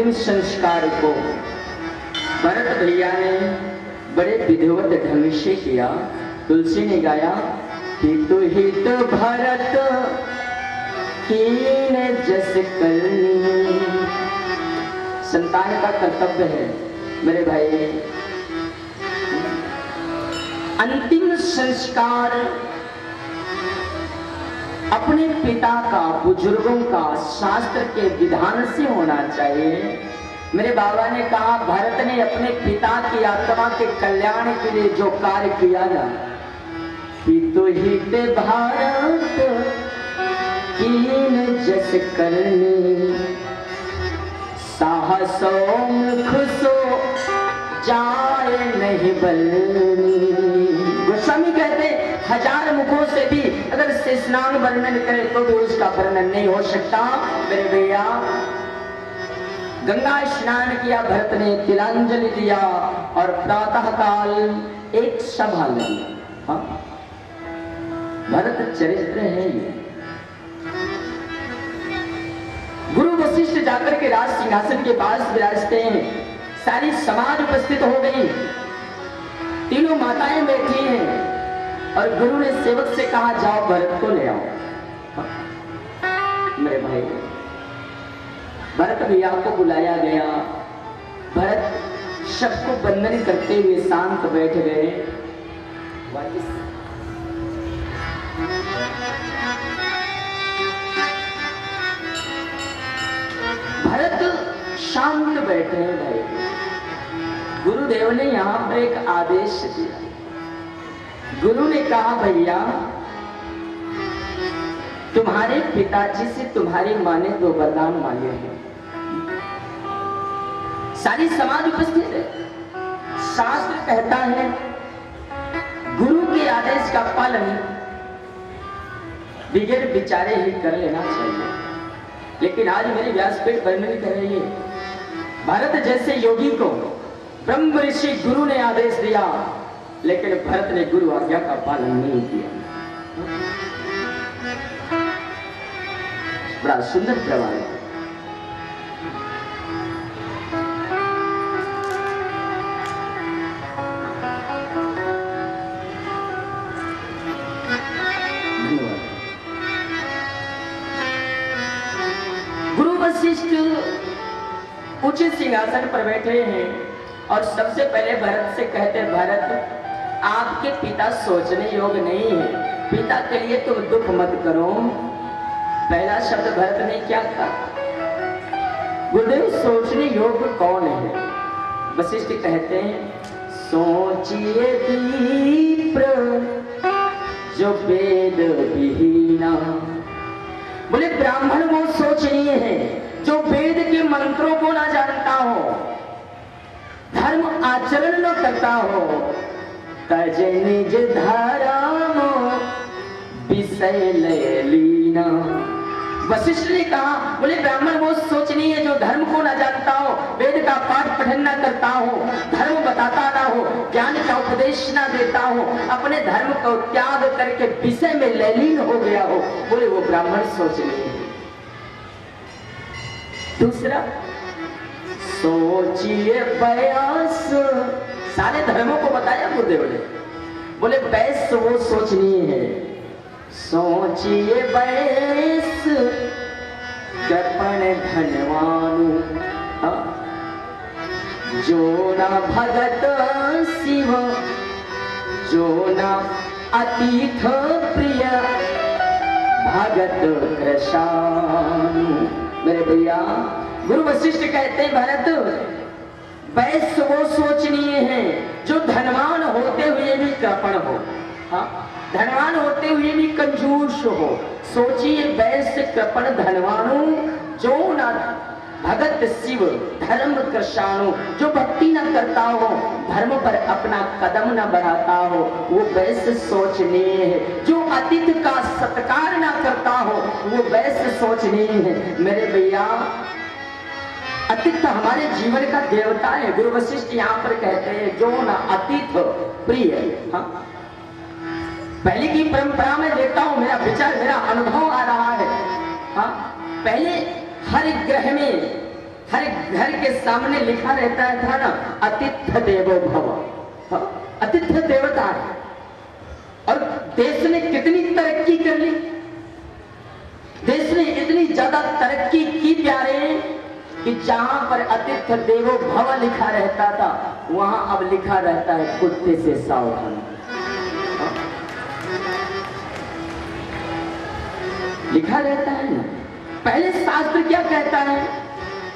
अंतिम संस्कार को भरत भैया ने बड़े विधिवत ढंग से किया। तुलसी ने गाया कि तू हित भरत कीन जस करनी। संतान का कर्तव्य है मेरे भाई, अंतिम संस्कार अपने पिता का, बुजुर्गों का शास्त्र के विधान से होना चाहिए। मेरे बाबा ने कहा भरत ने अपने पिता की आत्मा के कल्याण के लिए जो कार्य किया ना, कि तो हित भारत कीन जस करनी, साहसो मुख सो जाए नहीं बलनी। गोस्वामी कहते 1000 मुखों से भी अगर शेषनाग वर्णन करे तो भी उसका वर्णन नहीं हो सकता। मेरे भैया गंगा स्नान किया भरत ने, तिलांजलि दिया और प्रातः काल एक सभा लगी। हाँ, भरत चरित्र है ये। गुरु वशिष्ठ जाकर के राज सिंहासन के पास विराजते हैं, सारी समाज उपस्थित हो गई, तीनों माताएं बैठी हैं और गुरु ने सेवक से कहा जाओ भरत को ले आओ। मेरे भाई भरत भैया को बुलाया गया। भरत सबको वंदन करते हुए शांत बैठ गए। भरत शांत बैठे हैं भाई। गुरुदेव ने यहां पर एक आदेश दिया। गुरु ने कहा भैया तुम्हारे पिताजी से तुम्हारी माँ ने 2 वरदान मांगे हैं। सारी समाज उपस्थित है। शास्त्र कहता है गुरु के आदेश का पालन बगैर विचारे ही कर लेना चाहिए। लेकिन आज मेरी व्यासपीठ वर्णन कर रही है भारत जैसे योगी को ब्रह्म ऋषि गुरु ने आदेश दिया, लेकिन भरत ने गुरु आज्ञा का पालन नहीं किया। बड़ा सुंदर प्रवाह है। गुरु वशिष्ठ उच्च सिंहासन पर बैठे हैं और सबसे पहले भरत से कहते हैं भरत आपके पिता सोचने योग्य नहीं है, पिता के लिए तुम दुख मत करो। पहला शब्द भरत ने क्या कहा? गुरुदेव सोचने योग्य कौन है? वशिष्ठ कहते हैं सोचिए विप्र जो वेद विहीना। बोले ब्राह्मण वो सोचनीय है जो वेद के मंत्रों को ना जानता हो, धर्म आचरण न करता हो, तजे निज धर्म विषय लय लीना। वशिष्ठ ने कहा बोले ब्राह्मण वो सोचनीय है जो धर्म को ना जानता हो, वेद का पाठ पठन ना करता हो, धर्म बताता ना हो, ज्ञान का उपदेश ना देता हो, अपने धर्म को त्याग करके विषय में लयलीन हो गया हो, बोले वो ब्राह्मण सोचनीय है। दूसरा सोचिए वैस, सारे धर्मों को बताया गुरुदेव ने। बोले वैस वो सोचनीय है। सोचिए वैस कृपण धनवानु, जो ना भगत शिव जो ना अतीथ प्रिय भगत कृशानु। मेरे भैया गुरु वशिष्ठ कहते हैं भरत वैश्य वो सोचनीय है जो धनवान होते हुए भी कृपण हो, हाँ धनवान होते हुए भी कंजूस हो। सोचिए वैश्य कृपण धनवानु जो न भगत शिव धर्म कृशानु, जो भक्ति न करता हो, धर्म पर अपना कदम न बढ़ाता हो, वो वैश्य सोचनीय है। जो अतिथि का सत्कार न करता हो वो वैश्य सोचनीय है। मेरे भैया अतिथि हमारे जीवन का देवता है। गुरु वशिष्ठ यहाँ पर कहते हैं जो न अतिथि प्रिय। हाँ पहले की परंपरा में देखता हूँ, मेरा विचार मेरा अनुभव आ रहा है। हाँ पहले हर ग्रह में हर घर के सामने लिखा रहता था ना, अतिथ्य देवो भव। अतिथ्य देवता है। और देश ने कितनी तरक्की कर ली, देश ने इतनी ज्यादा तरक्की की प्यारे कि जहां पर अतिथ्य देवो भव लिखा रहता था वहां अब लिखा रहता है कुत्ते से सावधान। लिखा रहता है ना। पहले शास्त्र क्या कहता है?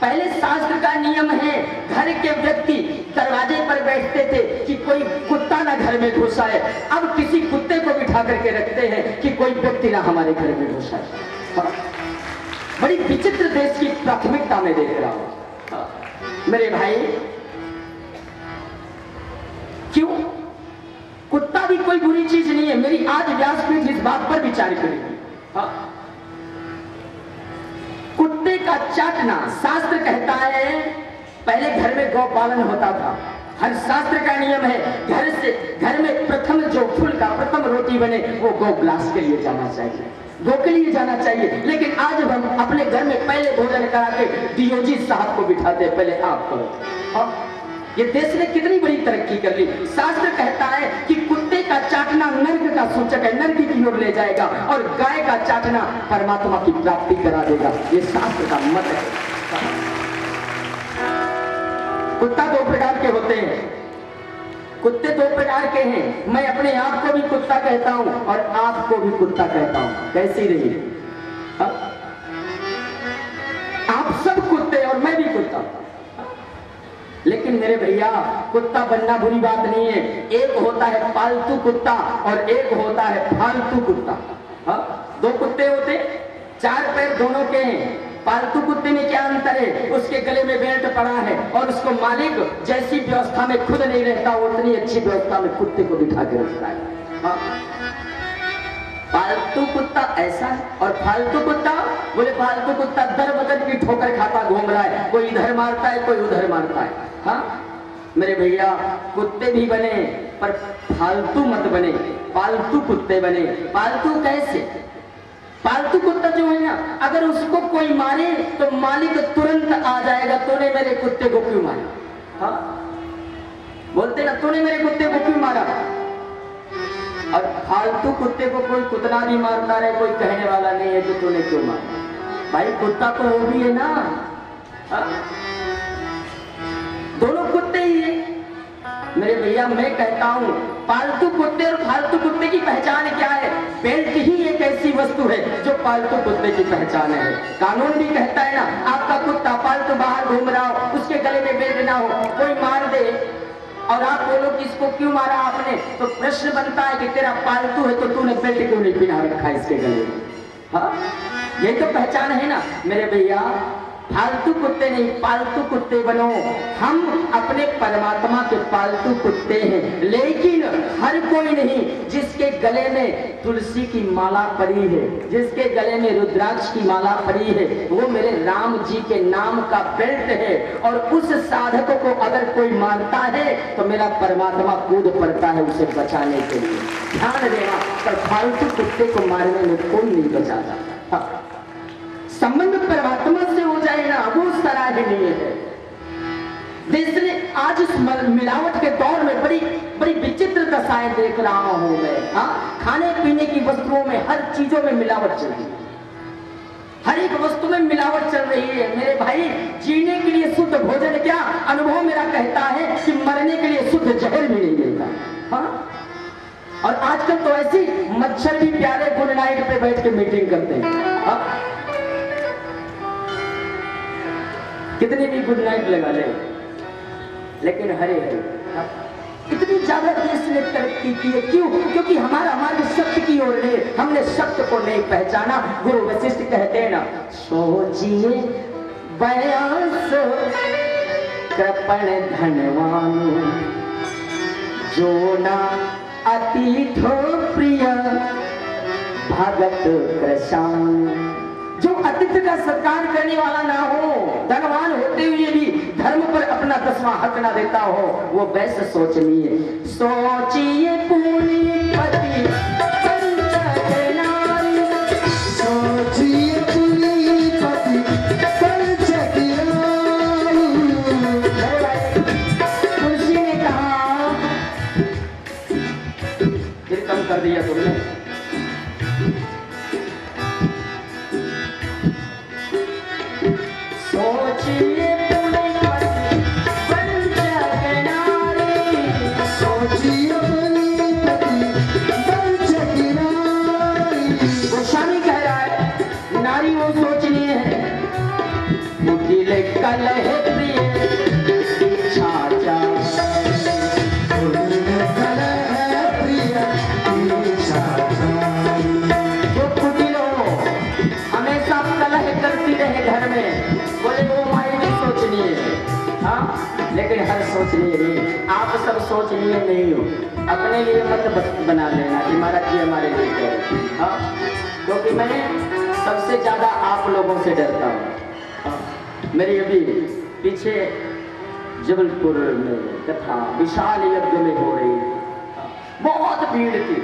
पहले शास्त्र का नियम है, घर के व्यक्ति दरवाजे पर बैठते थे कि कोई कुत्ता ना घर में घुस आए। अब किसी कुत्ते को बिठा करके रखते हैं कि कोई व्यक्ति ना हमारे घर में घुस आए। बड़ी विचित्र देश की प्राथमिकता में देख रहा हूं मेरे भाई। क्यों? कुत्ता भी कोई बुरी चीज नहीं है। मेरी आज व्यासपीठ इस बात पर विचार करेगी। कुत्ते का चाटना, शास्त्र कहता है पहले घर में गौ पालन होता था। हर शास्त्र का नियम है घर में प्रथम जो फूल का प्रथम रोटी बने वो गौ ग्लास के लिए जाना चाहिए, गौ के लिए जाना चाहिए। लेकिन आज हम अपने घर में पहले भोजन करा के डीओजी साहब को बिठाते हैं, पहले आप करो। ये देश ने कितनी बड़ी तरक्की कर ली। शास्त्र कहता है कि कुत्ते का चाटना नर्क का सूचक है, नर्क की ओर ले जाएगा, और गाय का चाटना परमात्मा की प्राप्ति करा देगा। ये शास्त्र का मत है। कुत्ता दो प्रकार के होते हैं, कुत्ते दो प्रकार के हैं। मैं अपने आप को भी कुत्ता कहता हूं और आपको भी कुत्ता कहता हूं। कैसी रही? आप सब कुत्ते और मैं भी कुत्ता। लेकिन मेरे भैया, कुत्ता बनना बुरी बात नहीं है। एक होता है पालतू कुत्ता और एक होता है फालतू कुत्ता। दो कुत्ते होते, चार पैर दोनों के हैं। पालतू कुत्ते में क्या अंतर है? उसके गले में बेल्ट पड़ा है और उसको मालिक जैसी व्यवस्था में खुद नहीं रहता उतनी अच्छी व्यवस्था में कुत्ते को बिठा के रखता है। पालतू कुत्ता ऐसा है और फालतू कुत्ता, बोले फालतू कुत्ता दर बदर की ठोकर खाता घूम रहा है, कोई इधर मारता है कोई उधर मारता है। हाँ मेरे भैया, कुत्ते भी बने पर फालतू मत बने, पालतू कुत्ते बने। पालतू कैसे? पालतू कुत्ता जो है ना, अगर उसको कोई मारे तो मालिक तुरंत आ जाएगा, तूने मेरे कुत्ते को क्यों मारा? हाँ बोलते ना, तूने मेरे कुत्ते को क्यों मारा? और फालतू कुत्ते को कोई कुतना भी मारता रहे, कोई कहने वाला नहीं है कि तूने क्यों मारा। भाई कुत्ता तो वो भी है ना। दोनों कुत्ते ही है मेरे भैया। मैं कहता हूं पालतू कुत्ते और फालतू कुत्ते की पहचान क्या है? बेल्ट ही एक ऐसी वस्तु है जो पालतू कुत्ते की पहचान है। कानून भी कहता है ना, आपका कुत्ता पालतू बाहर घूम रहा हो, उसके गले में बेल्ट ना हो, कोई मार दे और आप बोलो कि इसको क्यों मारा आपने, तो प्रश्न बनता है कि तेरा पालतू है तो तूने बेल्ट क्यों नहीं पहना रखा इसके गले में? हाँ यही तो पहचान है ना मेरे भैया। फालतू कुत्ते नहीं, पालतू कुत्ते बनो। हम अपने परमात्मा के पालतू कुत्ते हैं, लेकिन हर कोई नहीं। जिसके गले में तुलसी की माला पड़ी है, जिसके गले में रुद्राक्ष की माला पड़ी है, वो मेरे राम जी के नाम का बेल्ट है। और उस साधक को अगर कोई मारता है तो मेरा परमात्मा कूद पड़ता है उसे बचाने के लिए। ध्यान देना, पर फालतू कुत्ते को मारने में कोई नहीं बचाता। संबंध परमात्मा से हो जाए ना, वो सराहनीय है। देश ने आज इस मिलावट के दौर में बड़ी बड़ी विचित्र दशाएं देख रहा हूं मैं। हाँ खाने पीने की वस्तुओं में, हर चीजों में मिलावट चल रही है, हर एक वस्तु में मिलावट चल रही है मेरे भाई। जीने के लिए शुद्ध भोजन क्या, अनुभव मेरा कहता है कि मरने के लिए शुद्ध जहर भी नहीं मिलता। हाँ और आजकल तो ऐसी मच्छर भी प्यारे गुड नाइट पे बैठ के मीटिंग करते हैं। हाँ? कितनी भी गुड नाइट लगा ले, लेकिन हरे हरे इतनी ज्यादा देश ने तरक्की की है। क्यों? क्योंकि हमारा मार्ग सत्य की ओर है, हमने सत्य को नहीं पहचाना। गुरु वशिष्ठ कहते हैं ना, सोचिए बयास कृपण धनवान, जो ना अतिथो प्रिय भगत कृषाण। जो अतिथि का सत्कार करने वाला ना हो, धनवान होते हुए भी धर्म पर अपना 10वां हक ना देता हो, वो वैसे सोचनीय। सोचिए पूरी पति पंचक नारी, सोचिए पूरी पति पंचक नारी। लेकिन हर सोच लिए नहीं, आप सब सोच लिए नहीं हो, अपने लिए मत बना लेना कि महाराज जी हमारे लिए कह रहे हैं। हाँ, क्योंकि मैं सबसे ज्यादा आप लोगों से डरता हूँ। हाँ, मेरी अभी पीछे जबलपुर में कथा विशाल यज्ञ में हो रही थी, बहुत भीड़ थी,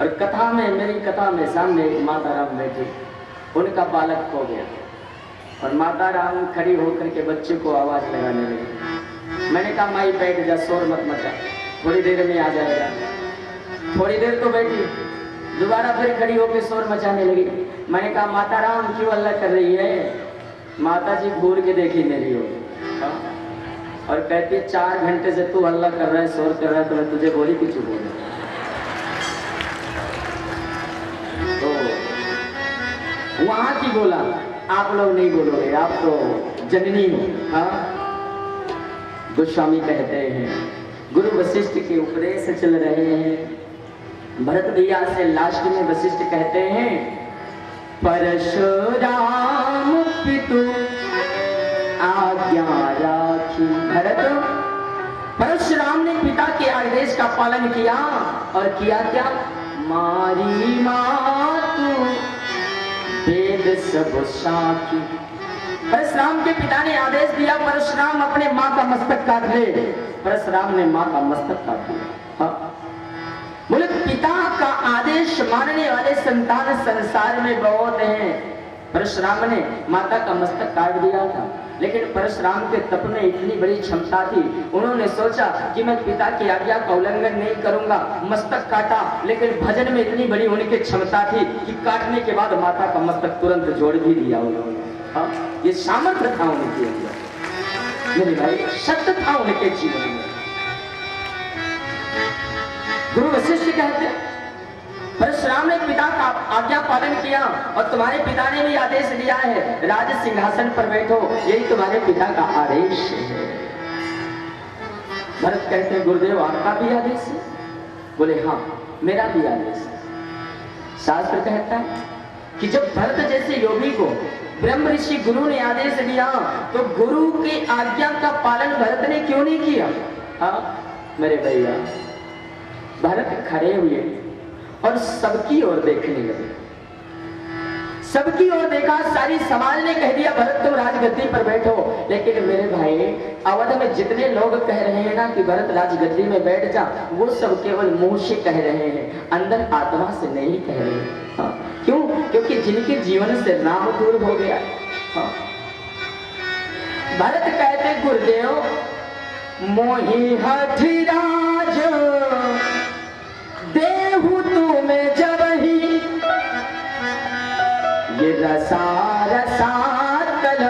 और कथा में, मेरी कथा में सामने एक माता राम बैठी, उनका बालक खो गया, और माता राम खड़ी होकर के बच्चे को आवाज लगाने लगी। मैंने कहा माई बैठ जा, शोर मत मचा, थोड़ी देर में आ जाएगा। थोड़ी देर तो बैठी, दोबारा फिर खड़ी होकर शोर मचाने लगी। मैंने कहा माता राम क्यों अल्लाह कर रही है? माता जी घूर के देखी मेरी ओर, और कहती है 4 घंटे से तू अल्लाह कर रहा है, शोर कर रहा है, तो मैं तुझे बोली कुछ बोल। तो वहां की बोला, आप लोग नहीं बोलोगे, आप तो जननी हो। हाँ, गोस्वामी कहते हैं गुरु वशिष्ठ के उपदेश चल रहे हैं। भरत भैया से लास्ट में वशिष्ठ कहते हैं परशुराम पितु आज्ञा राखी। भरत, परशुराम ने पिता के आदेश का पालन किया, और किया क्या? मारी मातु वेद सब साखी। परशुराम के पिता ने आदेश दिया परशुराम अपने माँ का मस्तक काट ले। परशुराम ने माँ का मस्तक काट लिया। हाँ, बोले पिता का आदेश मानने वाले संतान संसार में बहुत हैं। परशुराम ने माता का मस्तक काट दिया था, लेकिन परशुराम के तप में इतनी बड़ी क्षमता थी, उन्होंने सोचा कि मैं पिता की आज्ञा का उल्लंघन नहीं करूंगा, मस्तक काटा, लेकिन भजन में इतनी बड़ी उनकी क्षमता थी कि काटने के बाद माता का मस्तक तुरंत जोड़ भी दिया उन्होंने। हाँ, ये सामर्थ्य था उनके अंदर मेरे भाई, सत्य था उनके जीवन में। गुरु वशिष्ठ कहते परशुराम ने पिता का आज्ञा पालन किया, और तुम्हारे पिता ने भी आदेश दिया है राज सिंहासन पर बैठो, यही तुम्हारे पिता का आदेश है। भरत कहते हैं गुरुदेव आपका भी आदेश है? बोले हाँ, मेरा भी आदेश है। शास्त्र कहता है कि जब भरत जैसे योगी को ब्रह्म ऋषि गुरु ने आदेश दिया, तो गुरु की आज्ञा का पालन भरत ने क्यों नहीं किया? हाँ मेरे भैया, भरत खड़े हुए और सबकी ओर देखने लगे, सबकी ओर देखा, सारी समाज ने कह दिया भरत तुम राजगद्दी पर बैठो, लेकिन मेरे भाई अवध में जितने लोग कह रहे हैं ना कि भरत राजगद्दी में बैठ जा, वो सब केवल मुंह से कह रहे हैं, अंदर आत्मा से नहीं कह रहे। हाँ, क्यों? क्योंकि जिनके जीवन से राम दूर हो गया। हाँ, भरत कहते गुरुदेव मोहि हठराज देहु तुम्हें जब ही ये रसा रसा कल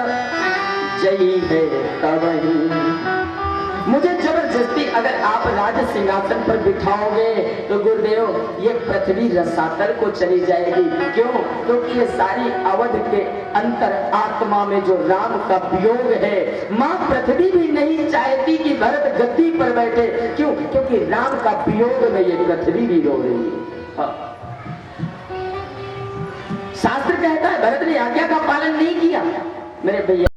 जई है तबही। मुझे जबरदस्ती अगर आप राज सिंहासन पर बिठाओगे तो गुरुदेव ये पृथ्वी रसातल को चली जाएगी। क्यों? क्योंकि ये सारी अवध के अंतर आत्मा में जो राम का वियोग है, मां पृथ्वी भी नहीं चाहती कि भरत गद्दी पर बैठे। क्यों? क्योंकि राम का वियोग में ये पृथ्वी भी रो रही है। हाँ। शास्त्र कहता है भरत ने आज्ञा का पालन नहीं किया मेरे भैया।